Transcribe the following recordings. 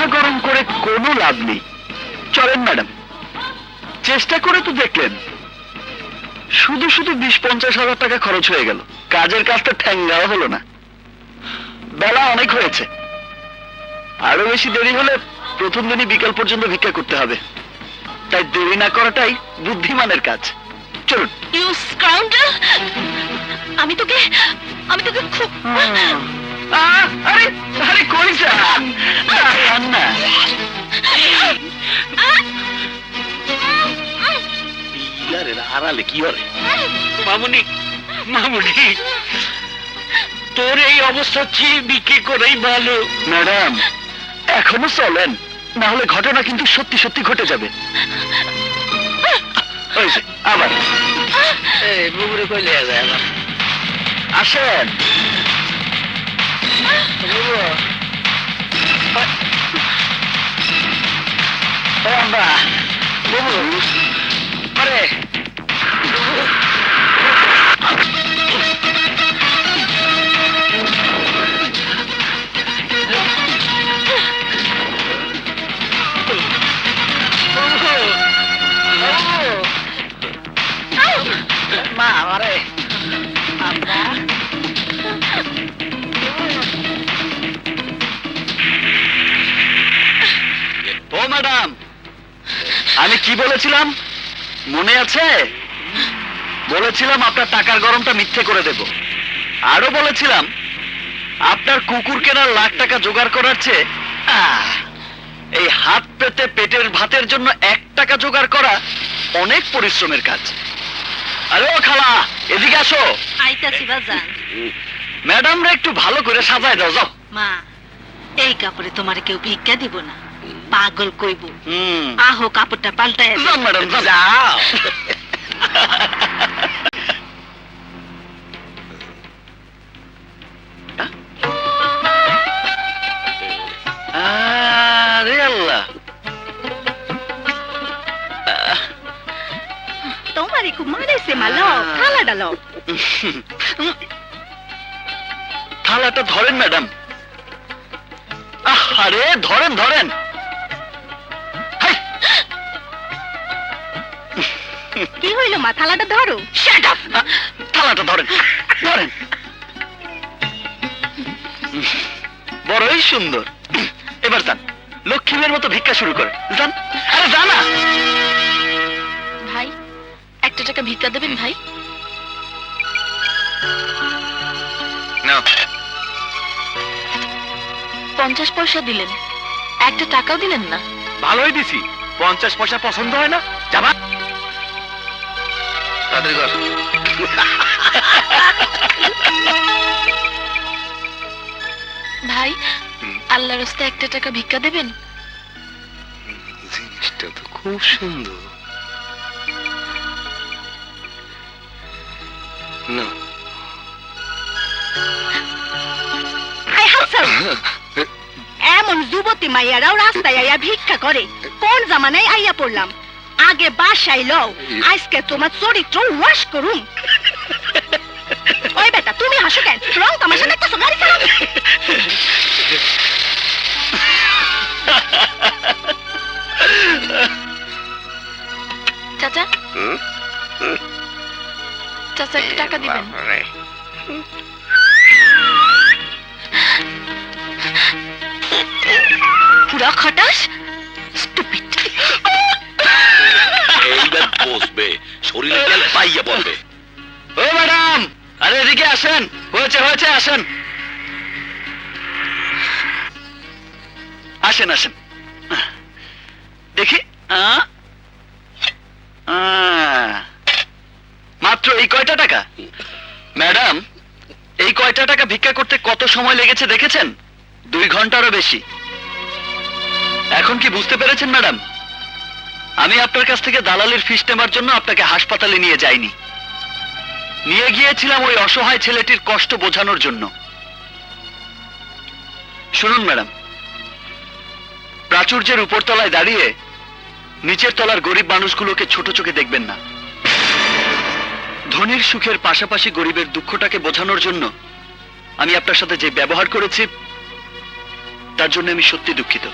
মাথা গরম করে কোনো লাভ নেই। চলেন ম্যাডাম, চেষ্টা করে তো দেখলেন, শুধু শুধু 20-50 হাজার টাকা খরচ হয়ে গেল, কাজের কাজটা ঠ্যাঙ্গাও হলো না। বেলা অনেক হয়েছে, আরো বেশি দেরি হলে প্রথম দিনই বিকাল পর্যন্ত ভিক্ষা করতে হবে, তাই দেরি না করাটাই বুদ্ধিমানের কাজ। চলুন। ইউ স্কাউন্ডার, আমি তোকে খুব আরে আরে কই যান না, আড়ালে কি হরে? মামুনি, মামুনি, তোর এই অবস্থা চেয়ে বিক্রি করেই ভালো। ম্যাডাম এখনো চলেন, না হলে ঘটনা কিন্তু সত্যি সত্যি ঘটে যাবে। আবার বুবুরে কই লিয়ে যায় আবার? আসেন। আমরা বুবু আরে মা আরে ও ম্যাডাম, আমি কি বলেছিলাম মনে আছে? বলেছিলাম আপনার টাকার গরমটা মিথ্যে করে দেব। আরো বলেছিলাম আপনার কুকুর কেনার লাখ টাকা জোগাড় করার চেয়ে এই হাত পেতে পেটের ভাতের জন্য 1 টাকা জোগাড় করা অনেক পরিশ্রমের কাজ। আরে ও খালা, এদিকে আসো। আইতাছি বাজান। ম্যাডামরা একটু ভালো করে সাজায় দাও, যাও। মা, এই কাপড়ে তোমার কেউ ভিক্ষা দিব না, পাগল কইব। আহো কাপড়টা পাল্টায় যাও ম্যাডাম, যাও। আরে আল্লাহ, তোমার খুব মারেছে মালো, থালা ডালো। থালাটা ধরেন ম্যাডাম। আরে ধরেন ধরেন। কি হইল মা, থালাটা ধরো। থালাটা ধরেন ধরেন। বড়ই সুন্দর। এবার যান, লক্ষ্মীমের মতো ভিক্ষা শুরু করে যান। আরে জানা ভাই, 1 টাকা ভিক্ষা দেবেন ভাই? না, 50 পয়সা দিলেন, 1 টাকাও দিলেন না। ভালোই দিছি, 50 পয়সা পছন্দ হয় না? যাবা তাদের ঘর। ভাই, আল্লাহর রাস্তায় 1 টাকা ভিক্ষা দেবেন? জিনিসটা তো খুব সুন্দর। না, এমন যুবতী মাইয়ারাও রাস্তায় আইয়া ভিক্ষা করে, কোন জামানায় আইয়া পড়লাম? আগে বাসায় লও, আজকে তোমার চরিত্র ওয়াশ করুম। ওই বেটা, তুমি হাসো কেন? রং তামাশা দেখতেছো, গাড়ি চালাও। চাচা, চাচা 1 টাকা দিবেন? পুরা খটাস, স্টুপিড। এইবার বসবে, শরীরে তেল পাইয়া পড়বে। ও ম্যাডাম, আরে এদিকে আসেন। হয়েছে হয়েছে, আসেন আসেন আসেন। দেখি মাত্র এই কয়টা টাকা? ম্যাডাম, এই কয়টা টাকা ভিক্ষা করতে কত সময় লেগেছে দেখেছেন? 2 ঘন্টারও বেশি। এখন কি বুঝতে পেরেছেন ম্যাডাম? আমি আপনার কাছ থেকে দালালির ফিস নেবার জন্য আপনাকে হাসপাতালে নিয়ে যাইনি, নিয়ে গিয়েছিলাম ওই অসহায় ছেলেটির কষ্ট বোঝানোর জন্য। শুনুন ম্যাডাম, প্রাচুর্যের উপরতলায় দাঁড়িয়ে নিচের তলার গরিব মানুষগুলোকে ছোট চোখে দেখবেন না। ধনীর সুখের পাশাপাশি গরিবের দুঃখটাকে বোঝানোর জন্য আমি আপনার সাথে যে ব্যবহার করেছি, তার জন্য আমি সত্যি দুঃখিত।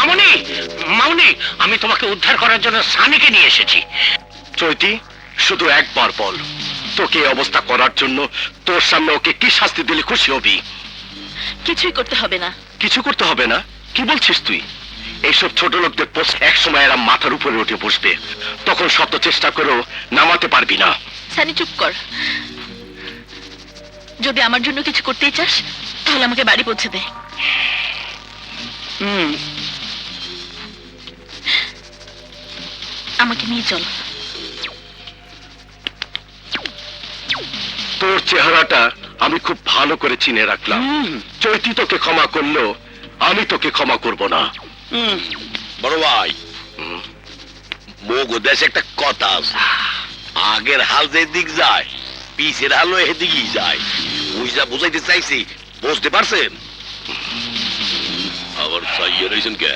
মামুনি, মামুনি, আমি তোমাকে উদ্ধার করার জন্য সানিকে নিয়ে এসেছি। চৈতি, শুধু একবার বল, তোকে এই অবস্থা করার জন্য তোর সামনে ওকে কি শাস্তি দিলে খুশি হবি? কিছুই করতে হবে না। কিছু করতে হবে না? কি বলছিস তুই? এইসব ছোট লোকদের পোস্ট এক সময় এরা মাথার উপরে উঠে বসবে, তখন শত চেষ্টা করেও নামাতে পারবি না। সানি চুপ কর। যদি আমার জন্য কিছু করতেই চাস তাহলে আমাকে বাড়ি পৌঁছে দে। আমাকে নিয়ে চল। তোর চেহারাটা আমি খুব ভালো করে চিনে রাখলাম। চৈতি তোকে ক্ষমা করলো, আমি তোকে ক্ষমা করব না। বড় ভাই, মোগো দেশে একটা কথা আছে, আগের হাল যেদিক যায় পিছের হালও এদিকেই যায়। বুঝা বুঝাইতে চাইছি, বুঝতে পারছেন? আবার চাইয়ে রয়েছেন কে?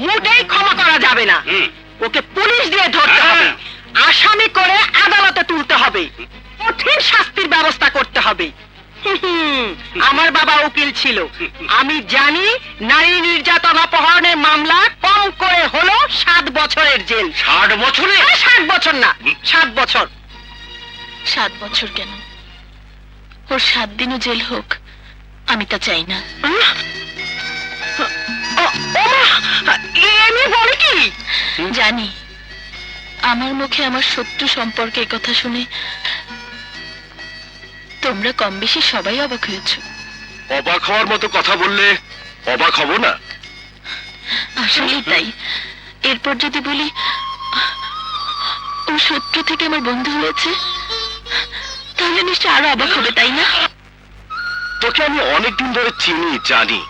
মোটেই ক্ষমা করা যাবে না। ওকে পুলিশ দিয়ে ধরতে হবে, আসামি করে আদালতে তুলতে হবে, কঠিন শাস্তির ব্যবস্থা করতে হবে। আমার বাবা উকিল ছিল, আমি জানি নারী নির্যাতন অপহরণের মামলা কম করে হলো 7 বছরের জেল। 60 বছরে? 7 বছর না, 7 বছর। 7 বছর কেন, ওর 7 দিনও জেল হোক, আমি তা চাই না। আমি বলি কি জানি, আমার মুখে আমার শত্রু সম্পর্কে কথা শুনে তোমরা কম বেশি সবাই অবাক হয়েছ। অবাক হওয়ার মতো কথা বললে অবাক হব না? আসলে তাই। এরপর যদি বলি ও শত্রু থেকে আমার বন্ধু হয়েছে, তাহলে নিশ্চয় আরো অবাক হবে, তাই না? তোকে আমি অনেকদিন ধরে চিনি, জানি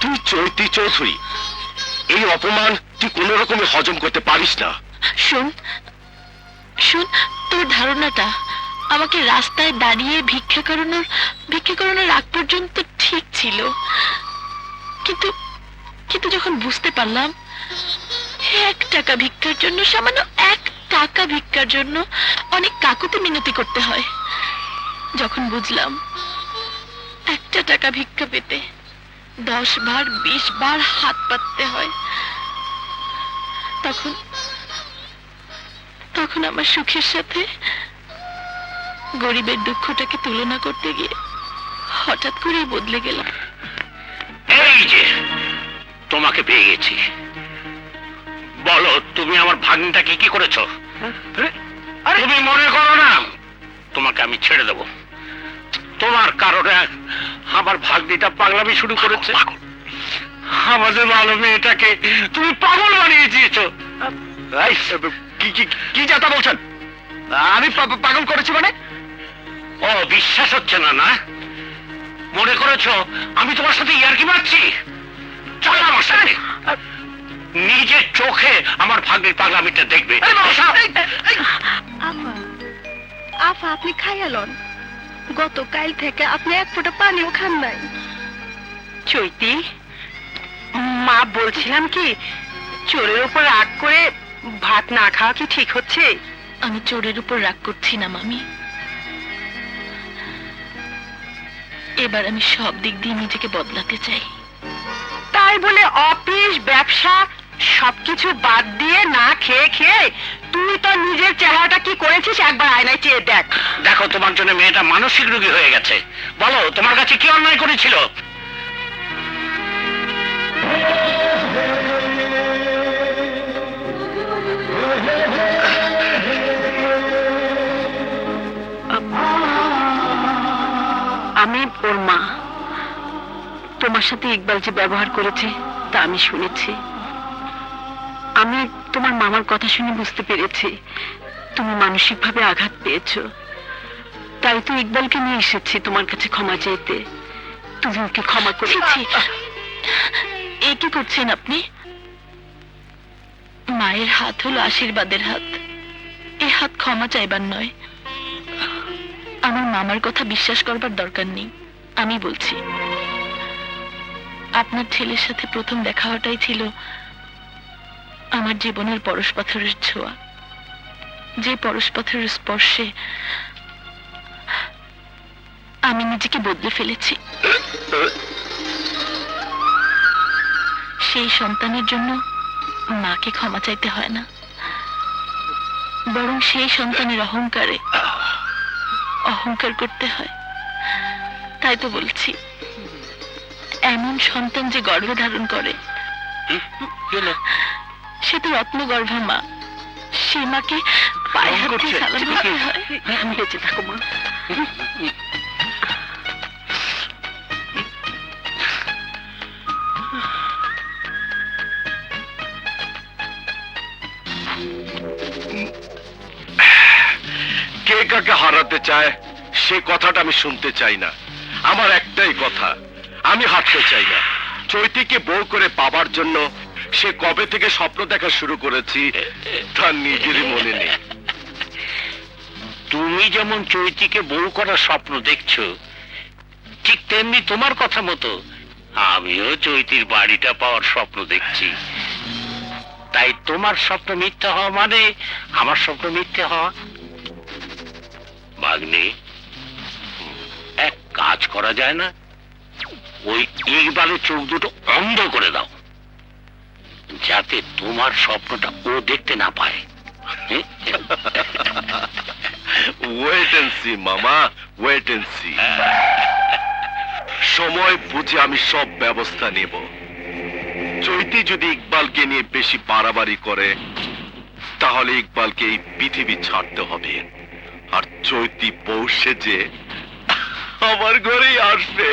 তুই চৈতি চৌধুরী। এই অপমান তুই কোন রকমে হজম করতে পারিস না। শোন শোন, তোর ধারণাটা আমাকে রাস্তায় দাঁড়িয়ে ভিক্ষা করানোর আগ পর্যন্ত ঠিক ছিল, কিন্তু কিন্তু যখন বুঝতে পারলাম 1 টাকা ভিক্ষার জন্য, সামান্য 1 টাকা ভিক্ষার জন্য অনেক কাকুতি মিনতি করতে হয়, যখন বুঝলাম 1 টাকা ভিক্ষা পেতে 10 বার 20 বার হাত পাততে হয়, তখন আমার সুখের সাথে গরিবের দুঃখটাকে তুলনা করতে গিয়ে হঠাৎ করেই বদলে গেলাম। এই যে তোমাকে পেয়ে গেছি, বলো তুমি আমার ভাগ্নিটাকে কি করেছো? তুমি মনে করো না তোমাকে আমি ছেড়ে দেব? তোমার কারণে আমার ভাগ্নিটা পাগলামি শুরু করেছে। আমাদের ভালো মেয়েটাকে তুমি পাগল বানিয়ে দিয়েছো। কি যাতা বলছেন? আমি পাগল করেছি মানে? ও বিশ্বাস হচ্ছে না, না? মনে করেছো আমি তোমার সাথে ইয়ার্কি মারছি? চলো আমার সাথে, নিজের চোখে আমার ভাগ্নির পাগলামিটা দেখবে। আফা, আপনি খাইয়া লন, গতকাল থেকে আপনি 1 ফোঁটা পানিও খান নাই। চৈতি, মা বলছিলাম কি, চোরের উপর রাগ করে ভাত না খাওয়া কি ঠিক হচ্ছে? আমি চোরের উপর রাগ করছি না মামি, এবার আমি সব দিক দিয়ে নিজেকে বদলাতে চাই। তাই বলে অফিস ব্যবসা সবকিছু বাদ দিয়ে না খেয়ে খেয়ে তুই তো নিজের চেহারাটা কি করেছিস একবার আয়নায় চেয়ে দেখ। দেখো তোমার জন্য মেয়েটা মানসিক রোগী হয়ে গেছে। বলো তোমার কাছে কি অন্যায় করেছিল? আমি ওর মা, তোমার সাথে ইকবাল যে ব্যবহার করেছে তা আমি শুনেছি। আমি তোমার মামার কথা শুনে বুঝতে পেরেছি তুমি মানসিকভাবে আঘাত পেয়েছো, তাই তো ইকবালকে নিয়ে এসেছি তোমার কাছে ক্ষমা চাইতে। তুমি ওকে ক্ষমা করে ছি, এ কি করছেন আপনি? মায়ের হাত হলো আশীর্বাদের হাত, এ হাত ক্ষমা চাইবার নয়। আমার মামার কথা বিশ্বাস করবার দরকার নেই। আমি বলছি, আপনার ছেলের সাথে প্রথম দেখা হওয়াটাই ছিল আমার জীবনের পরশপাথরের ছোঁয়া, যে পরশপাথরের স্পর্শে আমি নিজেকে বদলে ফেলেছি। সেই সন্তানের জন্য মাকে ক্ষমা চাইতে হয় না, বরং সেই সন্তানের অহংকারে অহংকার করতে হয়। তাই তো বলছি, এমন সন্তান যে গর্ভে ধারণ করে সে তো রত্নগর্ভা মা, সে মাকে পায়ে হাত দিয়ে সালাম দিতে হয়। বেঁচে থাকো মা। কে কাকে হারাতে চায় সে কথাটা আমি শুনতে চাই না। আমার একটাই কথা, আমি হারতে চাই না। চৈতিকে বউ করে পাবার জন্য সে কবে থেকে স্বপ্ন দেখা শুরু করেছি তার নিজেরই মনে নেই। তুমি যেমন চৈতিকে বউ করার স্বপ্ন দেখছো, ঠিক তেমনি তোমার কথা মতো আমিও চৈতির বাড়িটা পাওয়ার স্বপ্ন দেখছি। তাই তোমার স্বপ্ন মিথ্যা হওয়া মানে আমার স্বপ্ন মিথ্যে হওয়া। ভাগ্নে, এক কাজ করা যায় না? ওই ইকবালের চোখ দুটো অন্ধ করে দাও, যাতে তোমার স্বপ্নটা ও দেখতে না পায়। ওয়েট এন্ড সি মামা, ওয়েট এন্ড সি। সময় বুঝে আমি সব ব্যবস্থা নেব। চৈতি যদি ইকবালকে নিয়ে বেশি বাড়াবাড়ি করে তাহলে ইকবালকে এই পৃথিবী ছাড়তে হবে, আর চৈতি বউ সেজে আমার ঘরেই আসবে।